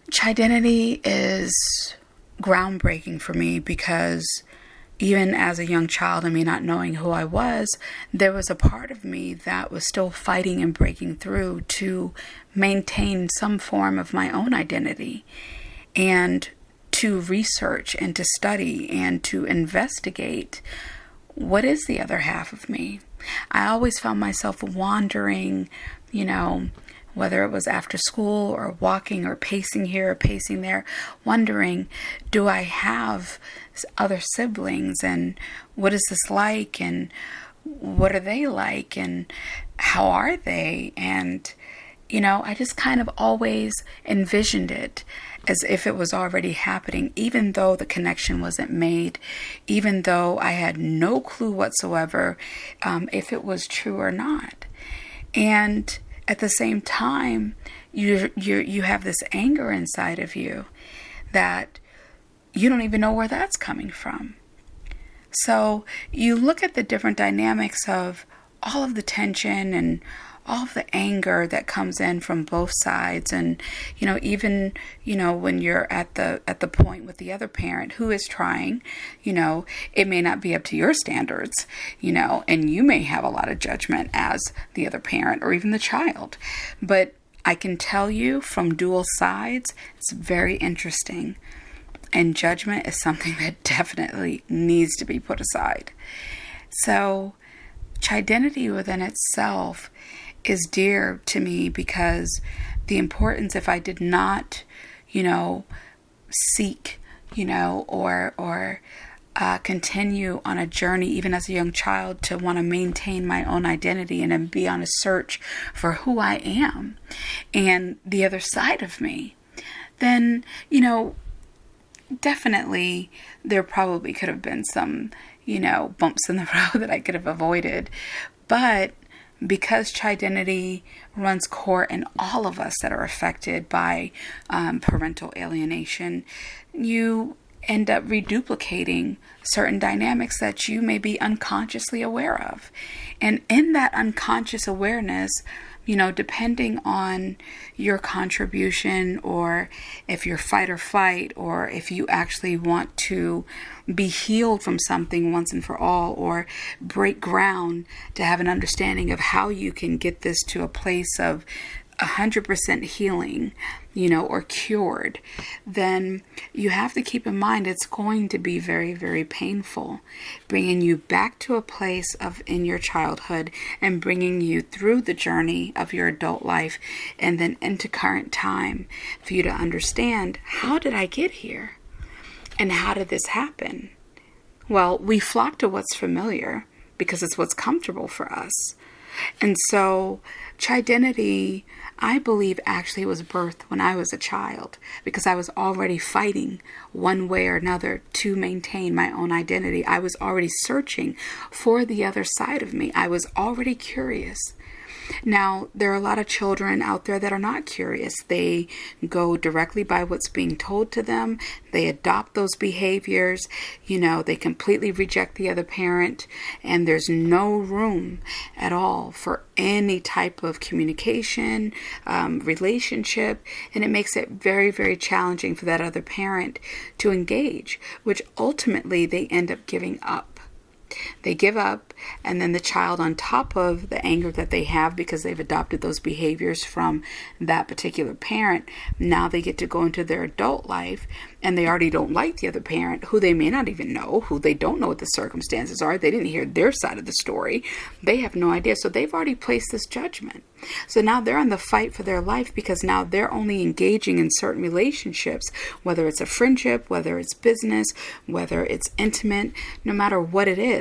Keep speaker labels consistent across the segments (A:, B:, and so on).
A: Cheyedentity is groundbreaking for me because even as a young child and me not knowing who I was, there was a part of me that was still fighting and breaking through to maintain some form of my own identity and to research and to study and to investigate what is the other half of me. I always found myself wandering, whether it was after school or walking or pacing here or pacing there, wondering, do I have other siblings, and what is this like, and what are they like, and how are they? And, I just kind of always envisioned it as if it was already happening, even though the connection wasn't made, even though I had no clue whatsoever if it was true or not. And at the same time, you have this anger inside of you that you don't even know where that's coming from. So you look at the different dynamics of all of the tension and all of the anger that comes in from both sides, and even when you're at the point with the other parent who is trying, it may not be up to your standards, and you may have a lot of judgment as the other parent or even the child. But I can tell you from dual sides, it's very interesting, and judgment is something that definitely needs to be put aside. So Cheyedentity within itself is dear to me because the importance, if I did not, seek, or continue on a journey, even as a young child, to want to maintain my own identity and be on a search for who I am and the other side of me, then, definitely there probably could have been some, bumps in the road that I could have avoided. But because Cheyedentity runs core in all of us that are affected by parental alienation, you end up reduplicating certain dynamics that you may be unconsciously aware of. And in that unconscious awareness, depending on your contribution, or if you're fight or flight, or if you actually want to be healed from something once and for all, or break ground to have an understanding of how you can get this to a place of 100% healing, or cured, then you have to keep in mind it's going to be very, very painful, bringing you back to a place of in your childhood and bringing you through the journey of your adult life and then into current time for you to understand, how did I get here? And how did this happen? Well, we flock to what's familiar because it's what's comfortable for us. And so Cheyedentity, I believe, actually was birthed when I was a child, because I was already fighting one way or another to maintain my own identity. I was already searching for the other side of me. I was already curious. Now, there are a lot of children out there that are not curious. They go directly by what's being told to them. They adopt those behaviors. They completely reject the other parent, and there's no room at all for any type of communication, relationship, and it makes it very, very challenging for that other parent to engage, which ultimately they end up giving up. They give up, and then the child, on top of the anger that they have because they've adopted those behaviors from that particular parent, now they get to go into their adult life, and they already don't like the other parent, who they may not even know, who they don't know what the circumstances are. They didn't hear their side of the story. They have no idea. So they've already placed this judgment. So now they're in the fight for their life, because now they're only engaging in certain relationships, whether it's a friendship, whether it's business, whether it's intimate, no matter what it is.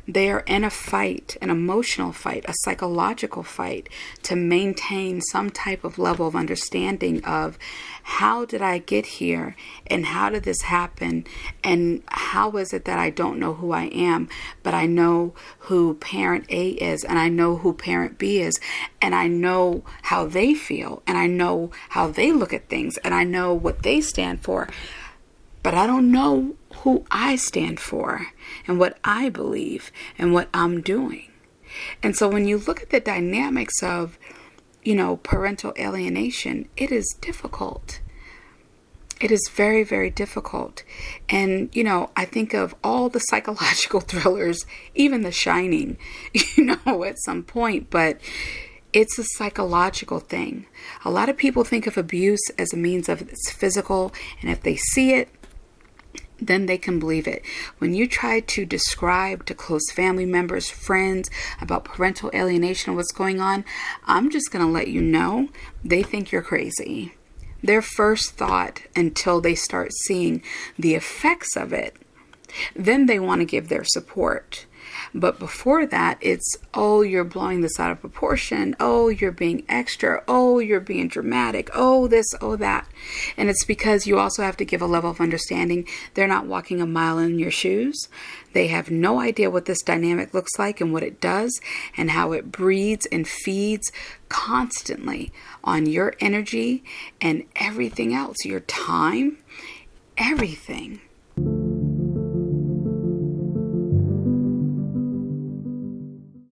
A: They are in a fight, an emotional fight, a psychological fight, to maintain some type of level of understanding of, how did I get here, and how did this happen, and how is it that I don't know who I am, but I know who parent A is, and I know who parent B is, and I know how they feel, and I know how they look at things, and I know what they stand for, but I don't know who I stand for and what I believe and what I'm doing. And so when you look at the dynamics of, parental alienation, it is difficult, It is very, very difficult. And, I think of all the psychological thrillers, even The Shining, at some point, but it's a psychological thing. A lot of people think of abuse as a means of it's physical, and if they see it, then they can believe it. When you try to describe to close family members, friends about parental alienation and what's going on, I'm just going to let you know, they think you're crazy. Their first thought, until they start seeing the effects of it, then they want to give their support. But before that, it's, oh, you're blowing this out of proportion. Oh, you're being extra. Oh, you're being dramatic. Oh, this, oh, that. And it's because you also have to give a level of understanding. They're not walking a mile in your shoes. They have no idea what this dynamic looks like and what it does and how it breeds and feeds constantly on your energy and everything else, your time, everything.